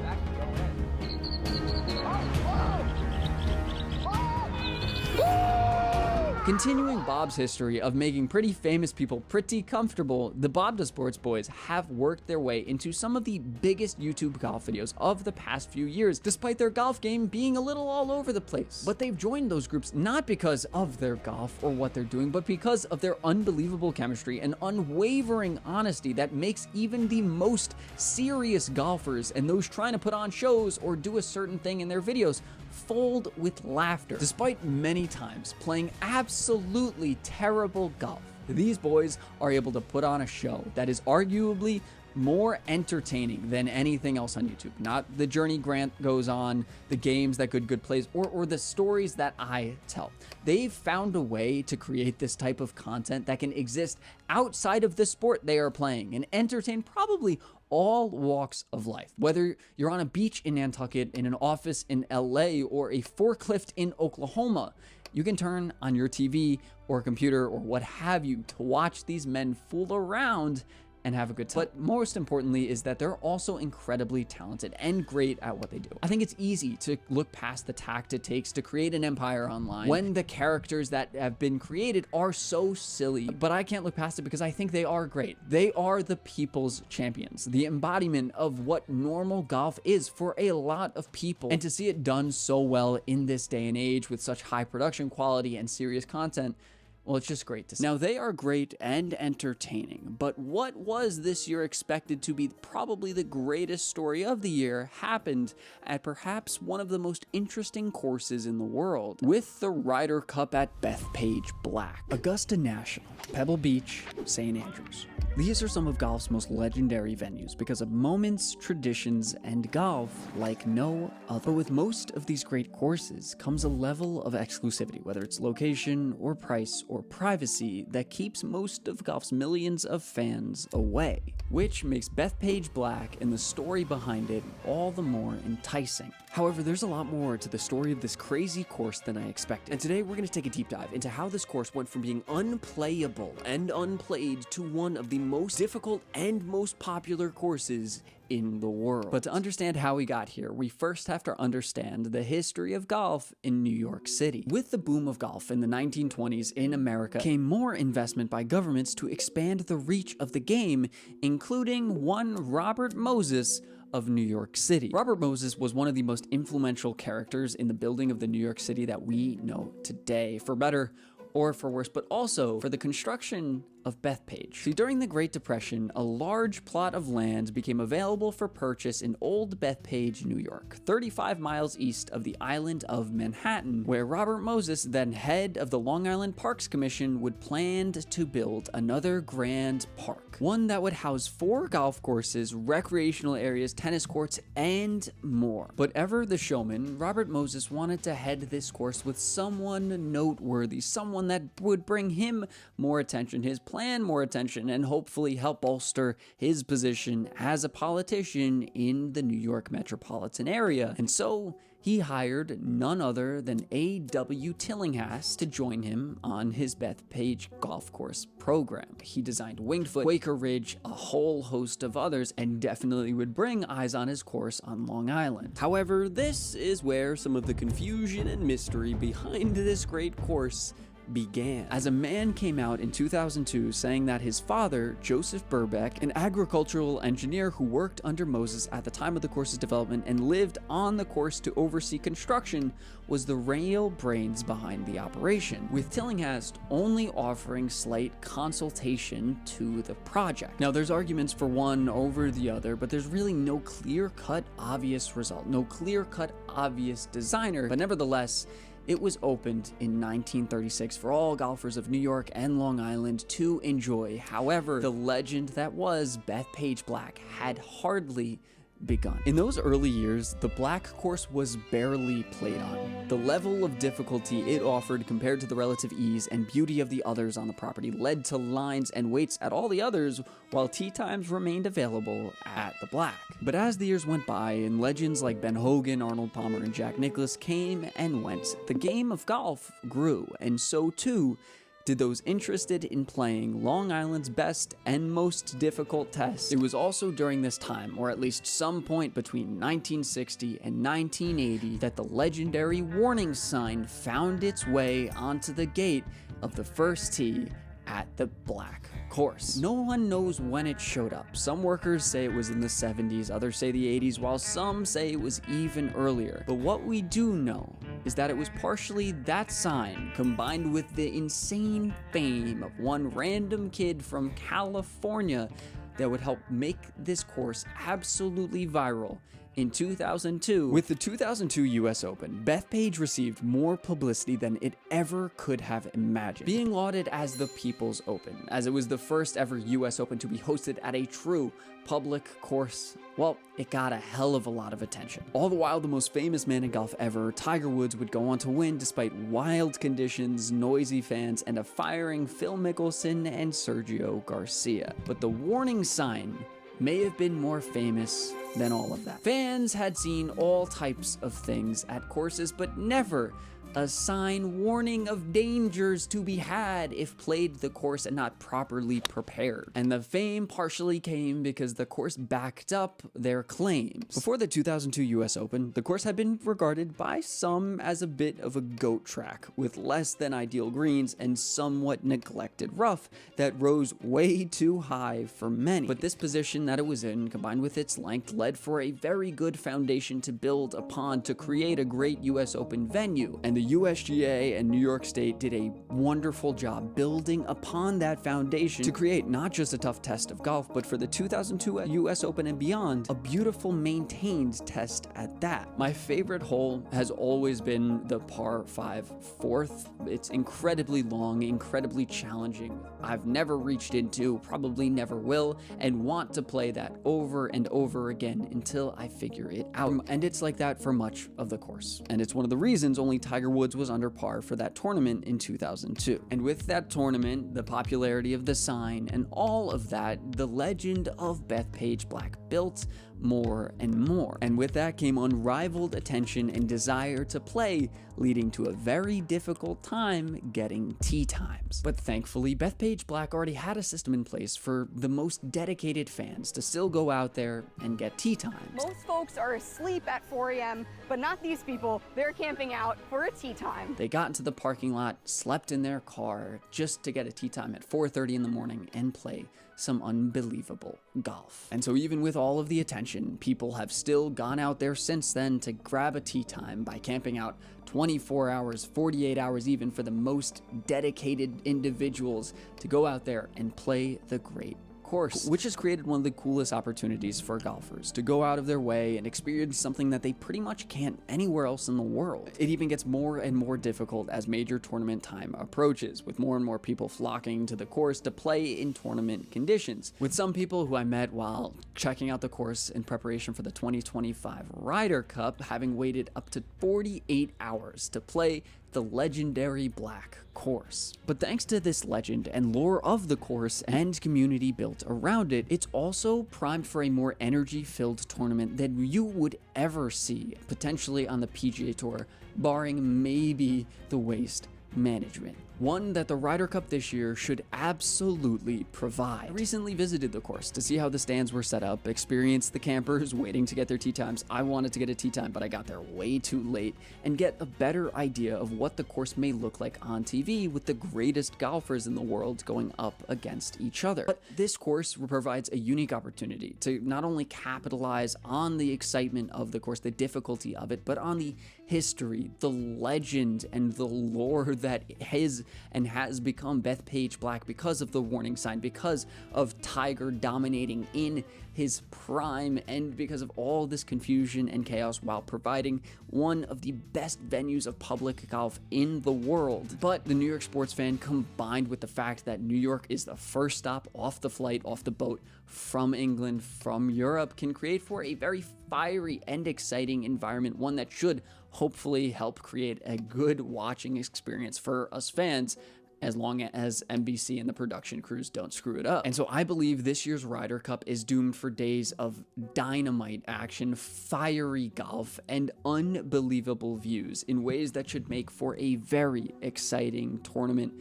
Continuing Bob's history of making pretty famous people pretty comfortable, the Bob Does Sports boys have worked their way into some of the biggest YouTube golf videos of the past few years, despite their golf game being a little all over the place. But they've joined those groups not because of their golf or what they're doing, but because of their unbelievable chemistry and unwavering honesty that makes even the most serious golfers and those trying to put on shows or do a certain thing in their videos fold with laughter. Despite many times playing absolutely terrible golf, these boys are able to put on a show that is arguably more entertaining than anything else on YouTube. Not the journey Grant goes on, the games that Good plays, or the stories that I tell. They've found a way to create this type of content that can exist outside of the sport they are playing and entertain probably all walks of life. Whether you're on a beach in Nantucket, in an office in LA, or a forklift in Oklahoma, you can turn on your TV or computer or what have you to watch these men fool around and have a good time. But most importantly is that they're also incredibly talented and great at what they do. I think it's easy to look past the tact it takes to create an empire online when the characters that have been created are so silly, but I can't look past it because I think they are great. They are the people's champions, the embodiment of what normal golf is for a lot of people. And to see it done so well in this day and age with such high production quality and serious content, well, it's just great to see. Now, they are great and entertaining, but what was this year expected to be probably the greatest story of the year happened at perhaps one of the most interesting courses in the world, with the Ryder Cup at Bethpage Black, Augusta National, Pebble Beach, St. Andrews. These are some of golf's most legendary venues because of moments, traditions, and golf like no other. But with most of these great courses comes a level of exclusivity, whether it's location or price or privacy, that keeps most of golf's millions of fans away, which makes Bethpage Black and the story behind it all the more enticing. However, there's a lot more to the story of this crazy course than I expected, and today we're going to take a deep dive into how this course went from being unplayable and unplayed to one of the most difficult and most popular courses in the world. But to understand how we got here, we first have to understand the history of golf in New York City. With the boom of golf in the 1920s in America came more investment by governments to expand the reach of the game, including one Robert Moses of New York City. Robert Moses was one of the most influential characters in the building of the New York City that we know today, for better or for worse, but also for the construction of Bethpage. See, during the Great Depression, a large plot of land became available for purchase in Old Bethpage, New York, 35 miles east of the island of Manhattan, where Robert Moses, then head of the Long Island Parks Commission, would plan to build another grand park, one that would house 4 golf courses, recreational areas, tennis courts, and more. But ever the showman, Robert Moses wanted to head this course with someone noteworthy, someone that would bring him more attention, his plan more attention, and hopefully help bolster his position as a politician in the New York metropolitan area. And so he hired none other than A.W. Tillinghast to join him on his Bethpage golf course program. He designed Winged Foot, Quaker Ridge, a whole host of others, and definitely would bring eyes on his course on Long Island. However, this is where some of the confusion and mystery behind this great course began, as a man came out in 2002 saying that his father, Joseph Burbeck, an agricultural engineer who worked under Moses at the time of the course's development and lived on the course to oversee construction, was the real brains behind the operation, with Tillinghast only offering slight consultation to the project. Now, there's arguments for one over the other, but there's really no clear-cut obvious result, no clear-cut obvious designer, but nevertheless, it was opened in 1936 for all golfers of New York and Long Island to enjoy. However, the legend that was Bethpage Black had hardly begun. In those early years, the black course was barely played on. The level of difficulty it offered compared to the relative ease and beauty of the others on the property led to lines and waits at all the others, while tee times remained available at the black. But as the years went by and legends like Ben Hogan, Arnold Palmer, and Jack Nicklaus came and went, the game of golf grew, and so too did those interested in playing Long Island's best and most difficult test. It was also during this time, or at least some point between 1960 and 1980, that the legendary warning sign found its way onto the gate of the first tee at the black course. No one knows when it showed up. Some workers say it was in the 70s, others say the 80s, while some say it was even earlier. But what we do know is that it was partially that sign combined with the insane fame of one random kid from California that would help make this course absolutely viral in 2002. With the 2002 US Open, Bethpage received more publicity than it ever could have imagined, being lauded as the People's Open, as it was the first ever US Open to be hosted at a true public course. Well, it got a hell of a lot of attention. All the while, the most famous man in golf ever, Tiger Woods, would go on to win despite wild conditions, noisy fans, and a firing Phil Mickelson and Sergio Garcia. But the warning sign may have been more famous than all of that. Fans had seen all types of things at courses, but never a sign warning of dangers to be had if played the course and not properly prepared. And the fame partially came because the course backed up their claims. Before the 2002 US Open, the course had been regarded by some as a bit of a goat track, with less than ideal greens and somewhat neglected rough that rose way too high for many. But this position that it was in, combined with its length, led for a very good foundation to build upon to create a great US Open venue. And the USGA and New York State did a wonderful job building upon that foundation to create not just a tough test of golf, but for the 2002 US Open and beyond, a beautiful maintained test at that. My favorite hole has always been the par 5 fourth. It's incredibly long, incredibly challenging. I've never reached into, probably never will, and want to play that over and over again until I figure it out. And it's like that for much of the course. And it's one of the reasons only Tiger Woods was under par for that tournament in 2002. And with that tournament, the popularity of the sign, and all of that, the legend of Bethpage Black built more and more. And with that came unrivaled attention and desire to play, leading to a very difficult time getting tee times. But thankfully, Bethpage Black already had a system in place for the most dedicated fans to still go out there and get tee times. Most folks are asleep at 4 a.m., but not these people. They're camping out for a tee time. They got into the parking lot, slept in their car just to get a tee time at 4:30 in the morning and play some unbelievable golf. And so even with all of the attention, people have still gone out there since then to grab a tee time by camping out 24 hours, 48 hours even for the most dedicated individuals to go out there and play the great course, which has created one of the coolest opportunities for golfers to go out of their way and experience something that they pretty much can't anywhere else in the world. It even gets more and more difficult as major tournament time approaches, with more and more people flocking to the course to play in tournament conditions. With some people who I met while checking out the course in preparation for the 2025 Ryder Cup having waited up to 48 hours to play the legendary Black course. But thanks to this legend and lore of the course and community built around it, it's also primed for a more energy-filled tournament than you would ever see, potentially on the PGA Tour, barring maybe the waste management. One that the Ryder Cup this year should absolutely provide. I recently visited the course to see how the stands were set up, experienced the campers waiting to get their tee times. I wanted to get a tee time, but I got there way too late, and get a better idea of what the course may look like on TV with the greatest golfers in the world going up against each other. But this course provides a unique opportunity to not only capitalize on the excitement of the course, the difficulty of it, but on the history, the legend, and the lore that is and has become Bethpage Black because of the warning sign, because of Tiger dominating in his prime, and because of all this confusion and chaos while providing one of the best venues of public golf in the world. But the New York sports fan, combined with the fact that New York is the first stop off the flight, off the boat from England, from Europe, can create for a very fiery and exciting environment, one that should hopefully help create a good watching experience for us fans, as long as NBC and the production crews don't screw it up. And so I believe this year's Ryder Cup is doomed for days of dynamite action, fiery golf, and unbelievable views in ways that should make for a very exciting tournament,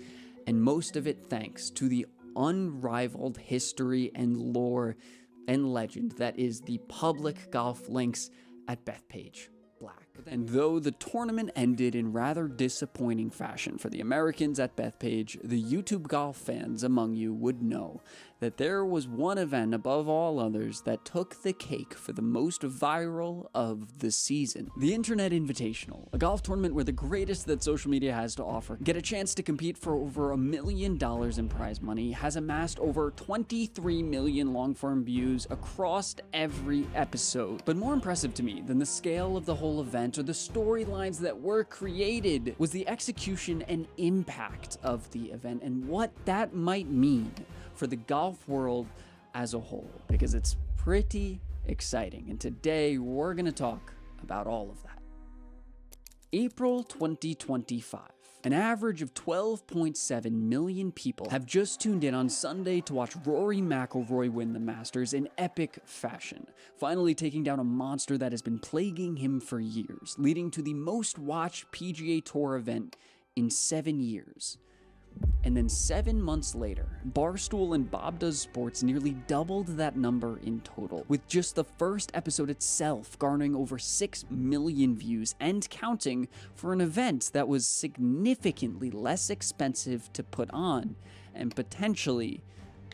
and most of it thanks to the unrivaled history and lore and legend that is the public golf links at Bethpage Black. And though the tournament ended in rather disappointing fashion for the Americans at Bethpage, the YouTube golf fans among you would know that there was one event above all others that took the cake for the most viral of the season. The Internet Invitational, a golf tournament where the greatest that social media has to offer get a chance to compete for over $1 million in prize money, has amassed over 23 million long-form views across every episode. But more impressive to me than the scale of the whole event or the storylines that were created was the execution and impact of the event and what that might mean for the golf world as a whole, because it's pretty exciting. And today we're going to talk about all of that. April 2025. An average of 12.7 million people have just tuned in on Sunday to watch Rory McIlroy win the Masters in epic fashion, finally taking down a monster that has been plaguing him for years, leading to the most watched PGA Tour event in 7 years. And then 7 months later, Barstool and Bob Does Sports nearly doubled that number in total, with just the first episode itself garnering over 6 million views and counting for an event that was significantly less expensive to put on and potentially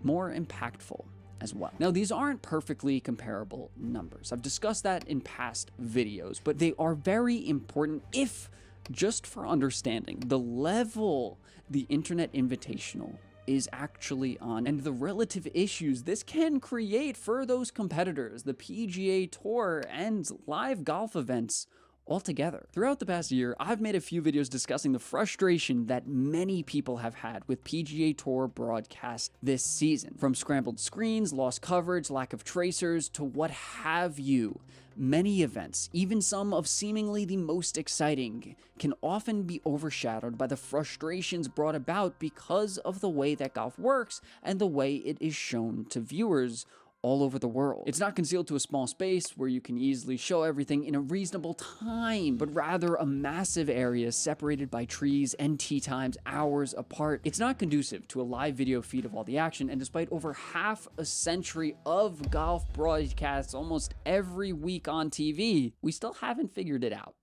more impactful as well. Now, these aren't perfectly comparable numbers. I've discussed that in past videos, but they are very important if just for understanding the level the Internet Invitational is actually on and the relative issues this can create for those competitors, the PGA Tour and live golf events altogether. Throughout the past year, I've made a few videos discussing the frustration that many people have had with PGA Tour broadcasts this season. From scrambled screens, lost coverage, lack of tracers, to what have you. Many events, even some of seemingly the most exciting, can often be overshadowed by the frustrations brought about because of the way that golf works and the way it is shown to viewers all over the world. It's not concealed to a small space where you can easily show everything in a reasonable time, but rather a massive area separated by trees and tee times hours apart. It's not conducive to a live video feed of all the action, and despite over half a century of golf broadcasts almost every week on TV, we still haven't figured it out.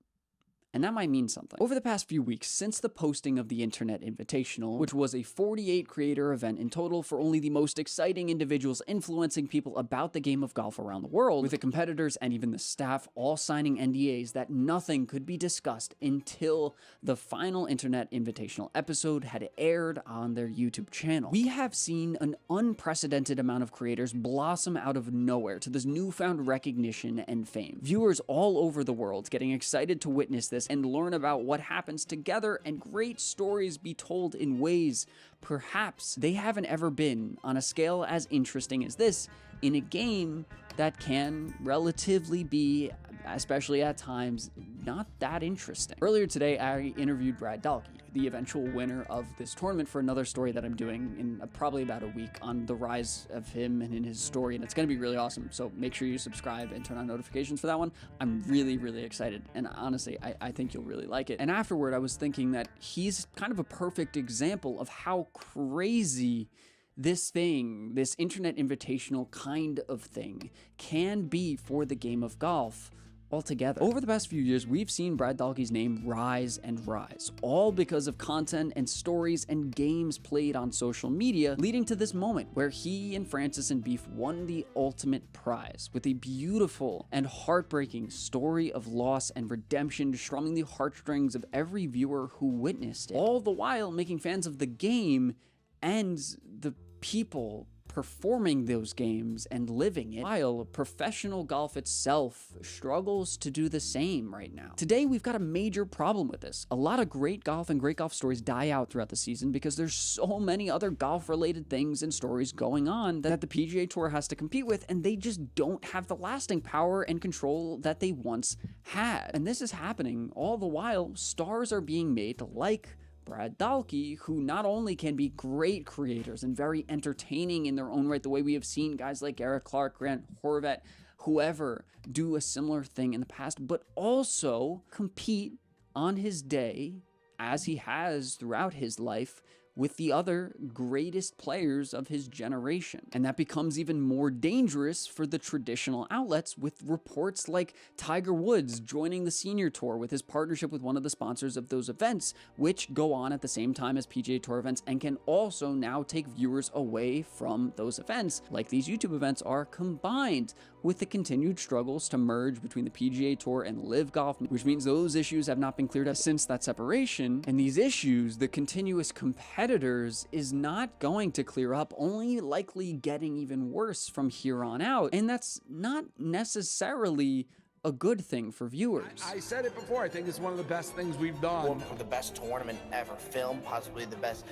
And that might mean something. Over the past few weeks, since the posting of the Internet Invitational, which was a 48 creator event in total for only the most exciting individuals influencing people about the game of golf around the world, with the competitors and even the staff all signing NDAs that nothing could be discussed until the final Internet Invitational episode had aired on their YouTube channel, we have seen an unprecedented amount of creators blossom out of nowhere to this newfound recognition and fame. Viewers all over the world getting excited to witness this and learn about what happens together, and great stories be told in ways perhaps they haven't ever been on a scale as interesting as this in a game that can relatively be, especially at times, not that interesting. Earlier today, I interviewed Brad Dalke, the eventual winner of this tournament, for another story that I'm doing in probably about a week on the rise of him and in his story, and it's going to be really awesome, so make sure you subscribe and turn on notifications for that one. I'm really, really excited, and honestly, I think you'll really like it. And afterward, I was thinking that he's kind of a perfect example of how crazy this thing, this Internet Invitational kind of thing, can be for the game of golf altogether. Over the past few years, we've seen Brad Dalke's name rise and rise, all because of content and stories and games played on social media, leading to this moment where he and Francis and Beef won the ultimate prize with a beautiful and heartbreaking story of loss and redemption, strumming the heartstrings of every viewer who witnessed it, all the while making fans of the game and the people performing those games and living it, while professional golf itself struggles to do the same right now. Today, we've got a major problem with this. A lot of great golf and great golf stories die out throughout the season because there's so many other golf-related things and stories going on that the PGA Tour has to compete with, and they just don't have the lasting power and control that they once had. And this is happening all the while stars are being made like Brad Dalke, who not only can be great creators and very entertaining in their own right, the way we have seen guys like Eric Clark, Grant Horvat, whoever do a similar thing in the past, but also compete on his day, as he has throughout his life, with the other greatest players of his generation. And that becomes even more dangerous for the traditional outlets, with reports like Tiger Woods joining the senior tour with his partnership with one of the sponsors of those events, which go on at the same time as PGA Tour events and can also now take viewers away from those events, like these YouTube events are, combined with the continued struggles to merge between the PGA Tour and Live Golf, which means those issues have not been cleared up since that separation. And these issues, the continuous competitors, is not going to clear up, only likely getting even worse from here on out. And that's not necessarily a good thing for viewers. I said it before, I think it's one of the best things we've done. The best tournament ever filmed, possibly the best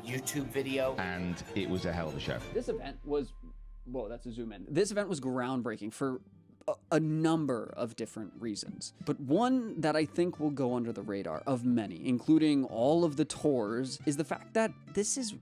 YouTube video. And it was a hell of a show. This event was, whoa, that's a zoom in. This event was groundbreaking for a number of different reasons, but one that I think will go under the radar of many, including all of the tours, is the fact that this is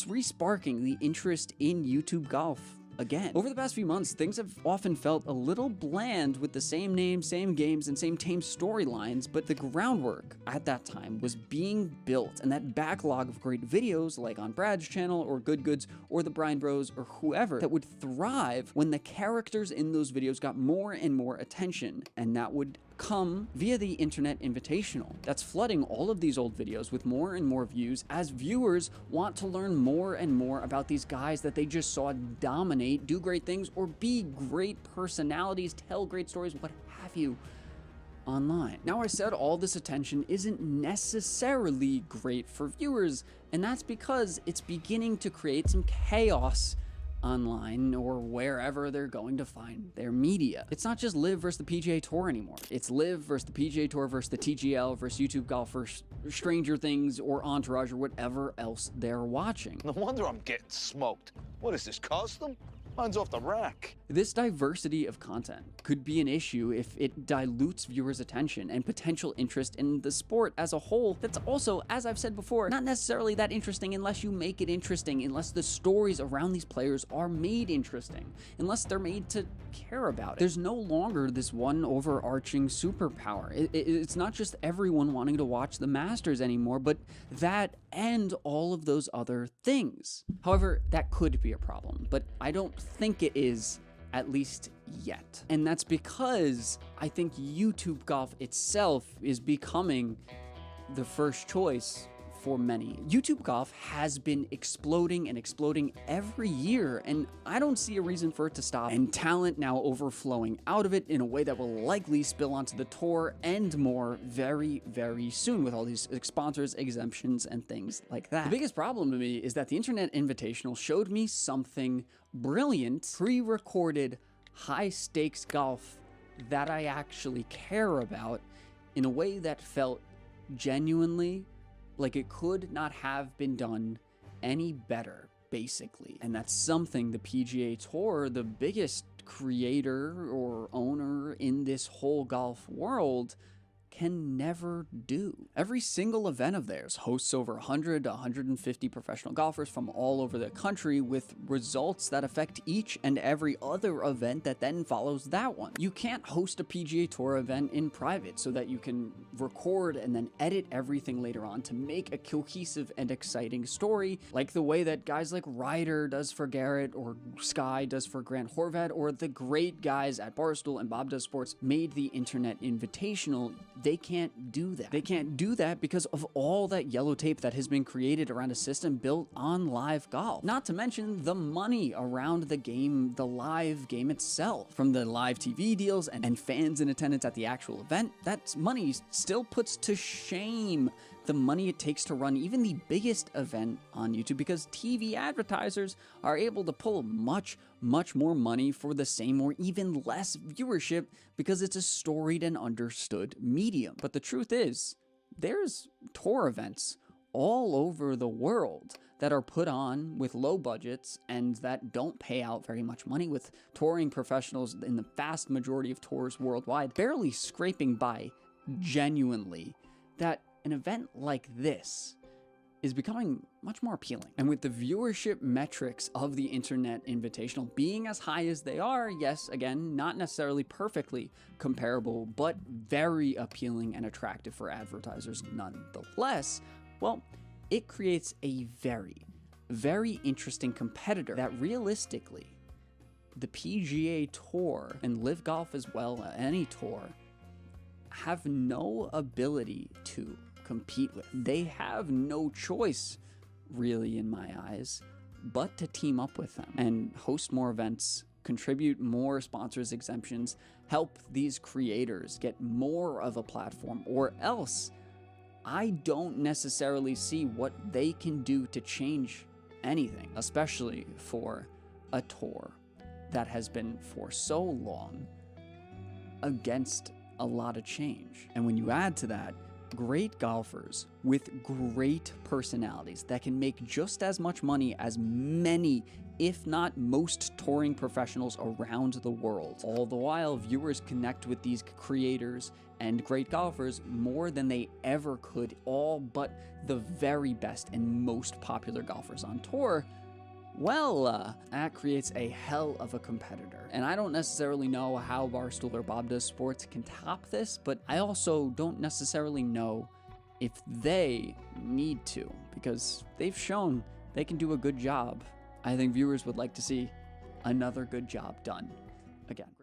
re-sparking the interest in YouTube golf again. Over the past few months, things have often felt a little bland with the same names, same games, and same tame storylines, but the groundwork at that time was being built, and that backlog of great videos, like on Brad's channel, or Good Goods, or the Brian Bros, or whoever, that would thrive when the characters in those videos got more and more attention, and that would come via the Internet Invitational. That's flooding all of these old videos with more and more views as viewers want to learn more and more about these guys that they just saw dominate, do great things, or be great personalities, tell great stories, what have you, online. Now, I said all this attention isn't necessarily great for viewers, and that's because it's beginning to create some chaos online or wherever they're going to find their media. It's not just Live versus the PGA Tour anymore. It's Live versus the PGA Tour versus the TGL versus YouTube Golf versus Stranger Things or Entourage or whatever else they're watching. No wonder I'm getting smoked. What is this, custom? Mine's off the rack. This diversity of content could be an issue if it dilutes viewers' attention and potential interest in the sport as a whole. That's also, as I've said before, not necessarily that interesting unless you make it interesting, unless the stories around these players are made interesting, unless they're made to care about it. There's no longer this one overarching superpower. It's not just everyone wanting to watch the Masters anymore, but that and all of those other things. However, that could be a problem, but I don't think it is, at least yet. And that's because I think YouTube golf itself is becoming the first choice for many. YouTube golf has been exploding and exploding every year, and I don't see a reason for it to stop. And talent now overflowing out of it in a way that will likely spill onto the tour and more very, very soon with all these sponsors, exemptions, and things like that. The biggest problem to me is that the Internet Invitational showed me something brilliant, pre-recorded, high-stakes golf that I actually care about in a way that felt genuinely like it could not have been done any better, basically. And that's something the PGA Tour, the biggest creator or owner in this whole golf world, can never do. Every single event of theirs hosts over 100 to 150 professional golfers from all over the country, with results that affect each and every other event that then follows that one. You can't host a PGA Tour event in private so that you can record and then edit everything later on to make a cohesive and exciting story, like the way that guys like Ryder does for Garrett, or Sky does for Grant Horvat, or the great guys at Barstool and Bob Does Sports made the Internet Invitational. They can't do that. They can't do that because of all that yellow tape that has been created around a system built on live golf. Not to mention the money around the game, the live game itself. From the live TV deals and fans in attendance at the actual event, that money still puts to shame the money it takes to run even the biggest event on YouTube, because TV advertisers are able to pull much more money for the same or even less viewership because it's a storied and understood medium. But the truth is, there's tour events all over the world that are put on with low budgets and that don't pay out very much money, with touring professionals in the vast majority of tours worldwide barely scraping by genuinely, that an event like this is becoming much more appealing. And with the viewership metrics of the Internet Invitational being as high as they are, yes, again, not necessarily perfectly comparable, but very appealing and attractive for advertisers nonetheless, well, it creates a very interesting competitor that realistically, the PGA Tour and Live Golf as well, any tour, have no ability to compete with. They have no choice, really, in my eyes, but to team up with them and host more events, contribute more sponsors exemptions, help these creators get more of a platform, or else I don't necessarily see what they can do to change anything, especially for a tour that has been for so long against a lot of change. And when you add to that great golfers with great personalities that can make just as much money as many, if not most, touring professionals around the world, all the while viewers connect with these creators and great golfers more than they ever could, all but the very best and most popular golfers on tour, well, that creates a hell of a competitor. And I don't necessarily know how Barstool or Bob Does Sports can top this, but I also don't necessarily know if they need to, because they've shown they can do a good job. I think viewers would like to see another good job done again.